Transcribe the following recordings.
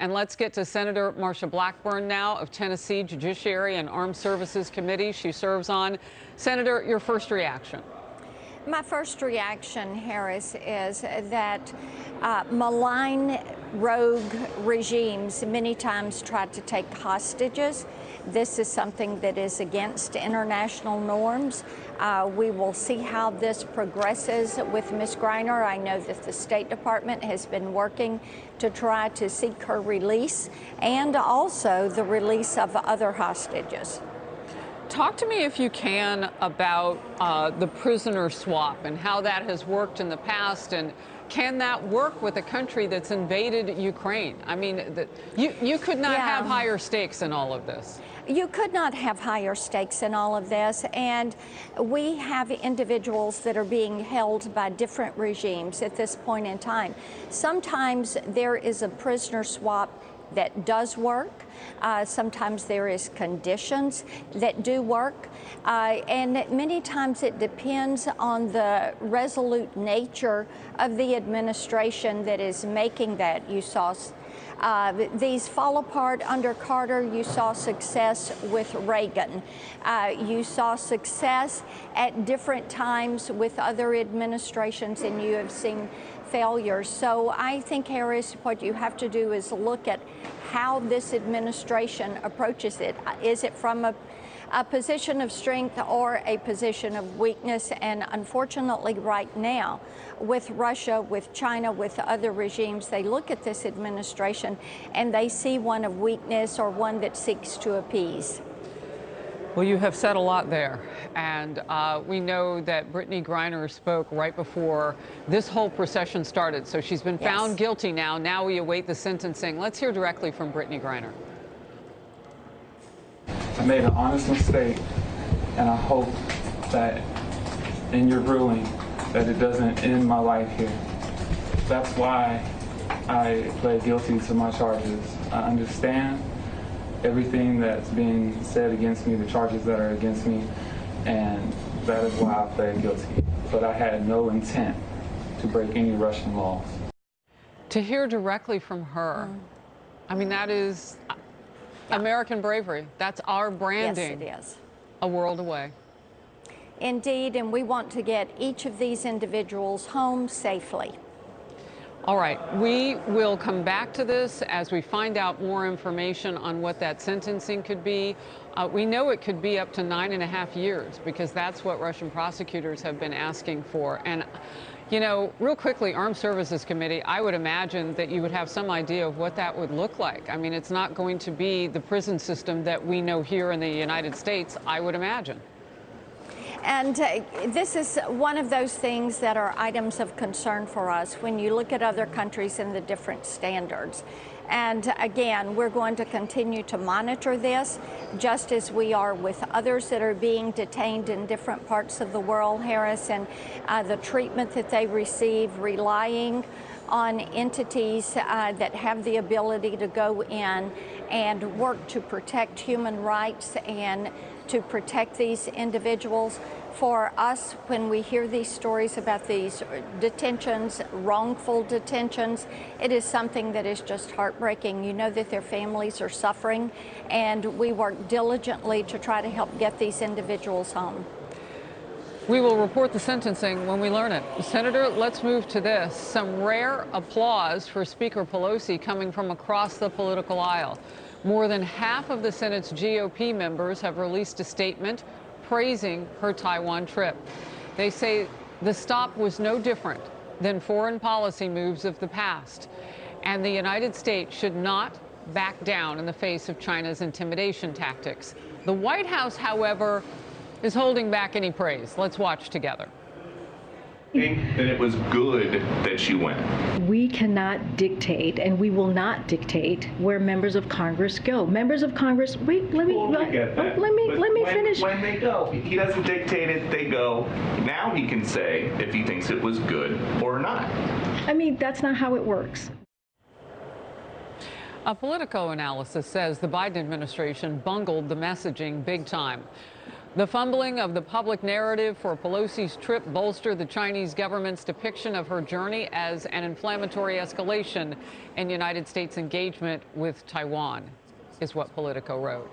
And let's get to Senator Marsha Blackburn now of Tennessee Judiciary and Armed Services Committee she serves on. Senator, your first reaction. My first reaction, Harris, is that malign rogue regimes many times try to take hostages. This is something that is against international norms. We will see how this progresses with Ms. Griner. I know that the State Department has been working to try to seek her release and also the release of other hostages. Talk to me, if you can, about the prisoner swap and how that has worked in the past, and can that work with a country that's invaded Ukraine? I mean, you could not have higher stakes in all of this. You could not have higher stakes in all of this, and we have individuals that are being held by different regimes at this point in time. Sometimes there is a prisoner swap that does work. Sometimes there is conditions that do work. And many times it depends on the resolute nature of the administration that is making that. You saw these fall apart under Carter. You saw success with Reagan. You saw success at different times with other administrations, and you have seen failures. So I think, Harris, what you have to do is look at how this administration approaches it. Is it from a position of strength or a position of weakness? And unfortunately, right now, with Russia, with China, with other regimes, they look at this administration and they see one of weakness or one that seeks to appease. Well, you have said a lot there, and we know that Brittney Griner spoke right before this whole procession started, so she's been found guilty now. Now we await the sentencing. Let's hear directly from Brittney Griner. I made an honest mistake, and I hope that in your ruling that it doesn't end my life here. That's why I pled guilty to my charges. I understand everything that's being said against me, the charges that are against me, and that is why I pled guilty. But I had no intent to break any Russian laws. To hear directly from her, I mean, that is American bravery. That's our branding. Yes, it is. A world away. Indeed, and we want to get each of these individuals home safely. All right, we will come back to this as we find out more information on what that sentencing could be. We know it could be up to 9.5 years because that's what Russian prosecutors have been asking for. And, you know, real quickly, Armed Services Committee, I would imagine that you would have some idea of what that would look like. I mean, it's not going to be the prison system that we know here in the United States, I would imagine. And this is one of those things that are items of concern for us when you look at other countries and the different standards. And again, we're going to continue to monitor this, just as we are with others that are being detained in different parts of the world, Harris, and the treatment that they receive, relying on entities that have the ability to go in and work to protect human rights and to protect these individuals. For us, when we hear these stories about these detentions, wrongful detentions, it is something that is just heartbreaking. You know that their families are suffering, and we work diligently to try to help get these individuals home. We will report the sentencing when we learn it. Senator, let's move to this. Some rare applause for Speaker Pelosi coming from across the political aisle. More than half of the Senate's GOP members have released a statement praising her Taiwan trip. They say the stop was no different than foreign policy moves of the past, and the United States should not back down in the face of China's intimidation tactics. The White House, however, is holding back any praise. Let's watch together. I think that it was good that she went. We cannot dictate, and we will not dictate where members of Congress go. Members of Congress, wait, let me finish. When they go, he doesn't dictate it, they go. Now he can say if he thinks it was good or not. I mean, that's not how it works. A Politico analysis says the Biden administration bungled the messaging big time. The fumbling of the public narrative for Pelosi's trip bolstered the Chinese government's depiction of her journey as an inflammatory escalation in United States engagement with Taiwan, is what Politico wrote.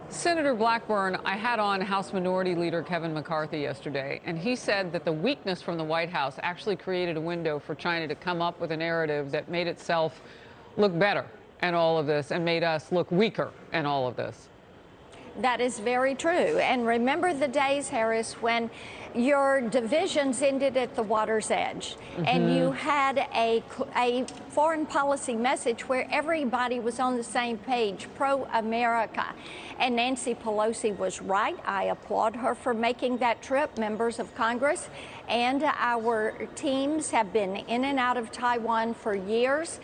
Senator Blackburn, I had on House Minority Leader Kevin McCarthy yesterday, and he said that the weakness from the White House actually created a window for China to come up with a narrative that made itself look better in all of this and made us look weaker in all of this. That is very true. And remember the days, Harris, when your divisions ended at the water's edge, and you had a foreign policy message where everybody was on the same page, pro-America. And Nancy Pelosi was right. I applaud her for making that trip. Members of Congress and our teams have been in and out of Taiwan for years.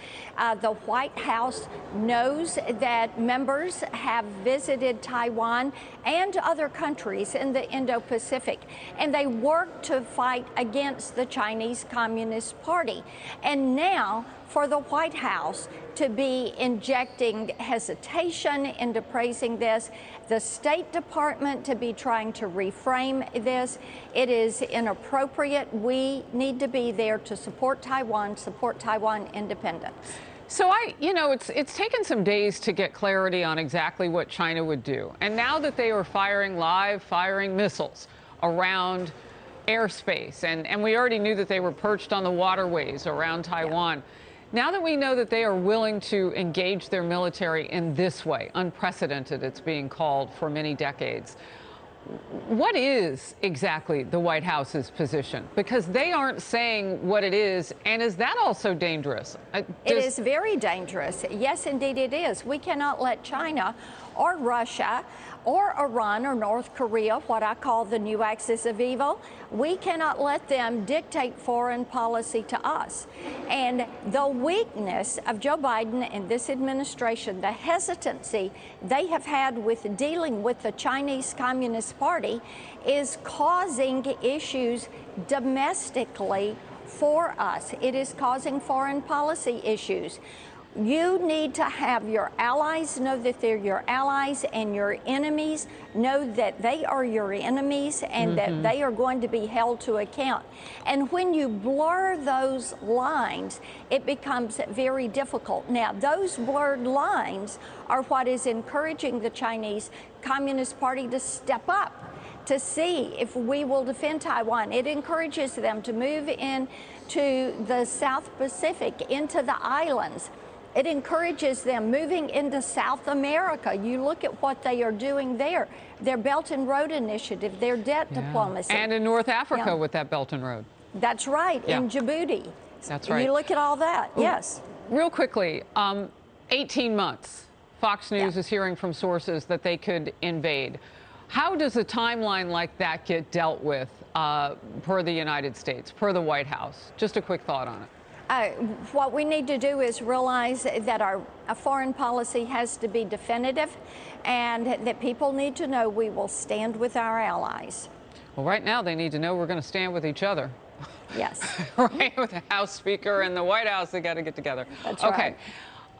The White House knows that members have visited Taiwan and other countries in the Indo-Pacific, and they work to fight against the Chinese Communist Party. And now, for the White House to be injecting hesitation into praising this, the State Department to be trying to reframe this, it is inappropriate. We need to be there to support Taiwan independence. So it's taken some days to get clarity on exactly what China would do. And now that they are firing missiles around airspace, and we already knew that they were perched on the waterways around Taiwan. Now that we know that they are willing to engage their military in this way, unprecedented it's being called for many decades, what is exactly the White House's position? Because they aren't saying what it is, and is that also dangerous? It is very dangerous. Yes, indeed it is. We cannot let China or Russia or Iran or North Korea, what I call the new axis of evil, we cannot let them dictate foreign policy to us. And the weakness of Joe Biden and this administration, the hesitancy they have had with dealing with the Chinese Communist Party, is causing issues domestically for us. It is causing foreign policy issues. You need to have your allies know that they're your allies, and your enemies know that they are your enemies, and that they are going to be held to account. And when you blur those lines, it becomes very difficult. Now, those blurred lines are what is encouraging the Chinese Communist Party to step up to see if we will defend Taiwan. It encourages them to move into the South Pacific, into the islands. It encourages them moving into South America. You look at what they are doing there. Their Belt and Road Initiative, their debt diplomacy. And in North Africa with that Belt and Road. That's right, in Djibouti. That's right. You look at all that, yes. Real quickly, 18 months. Fox News is hearing from sources that they could invade. How does a timeline like that get dealt with per the United States, per the White House? Just a quick thought on it. What we need to do is realize that our foreign policy has to be definitive, and that people need to know we will stand with our allies. Well, right now they need to know we're going to stand with each other. Yes. Right, with the House Speaker and the White House, they got to get together. That's okay.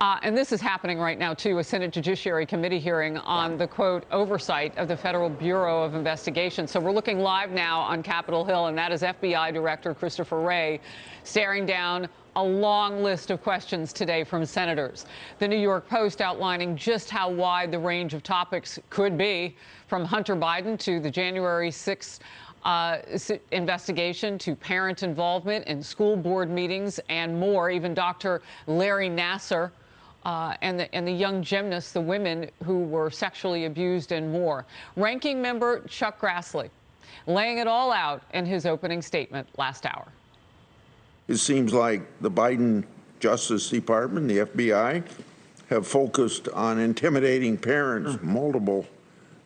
right. And this is happening right now, too, a Senate Judiciary Committee hearing on the, quote, oversight of the Federal Bureau of Investigation. So we're looking live now on Capitol Hill, and that is FBI Director Christopher Wray staring down a long list of questions today from senators. The New York Post outlining just how wide the range of topics could be, from Hunter Biden to the January 6th investigation to parent involvement in school board meetings and more. Even Dr. Larry Nassar and the young gymnasts, the women who were sexually abused, and more. Ranking Member Chuck Grassley laying it all out in his opening statement last hour. It seems like the Biden Justice Department, the FBI, have focused on intimidating parents. Multiple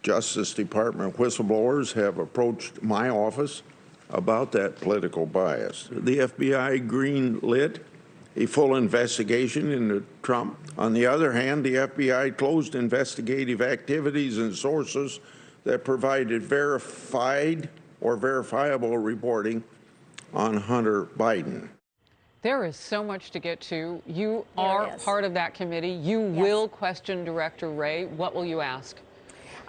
Justice Department whistleblowers have approached my office about that political bias. The FBI green-lit a full investigation into Trump. On the other hand, the FBI closed investigative activities and sources that provided verified or verifiable reporting on Hunter Biden. There is so much to get to. You are part of that committee. You will question Director Wray. What will you ask?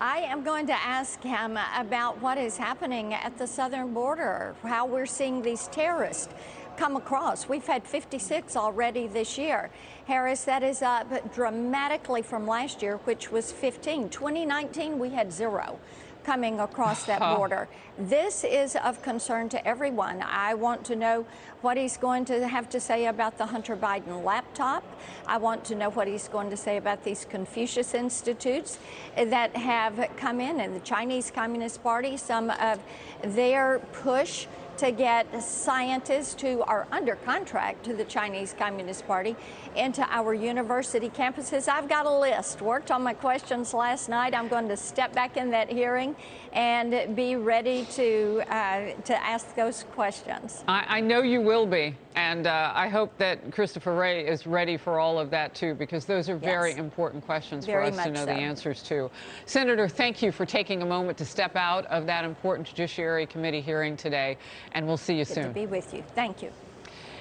I am going to ask him about what is happening at the southern border, how we're seeing these terrorists come across. We've had 56 already this year. Harris, that is up dramatically from last year, which was 15. 2019, we had 0 coming across that border. This is of concern to everyone. I want to know what he's going to have to say about the Hunter Biden laptop. I want to know what he's going to say about these Confucius Institutes that have come in, and the Chinese Communist Party, some of their push to get scientists who are under contract to the Chinese Communist Party into our university campuses. I've got a list, worked on my questions last night. I'm going to step back in that hearing and be ready to ask those questions. I know you will be, and I hope that Christopher Wray is ready for all of that too, because those are very important questions for us to know the answers to. Senator, thank you for taking a moment to step out of that important Judiciary Committee hearing today, and we'll see you soon. Good to be with you. Thank you.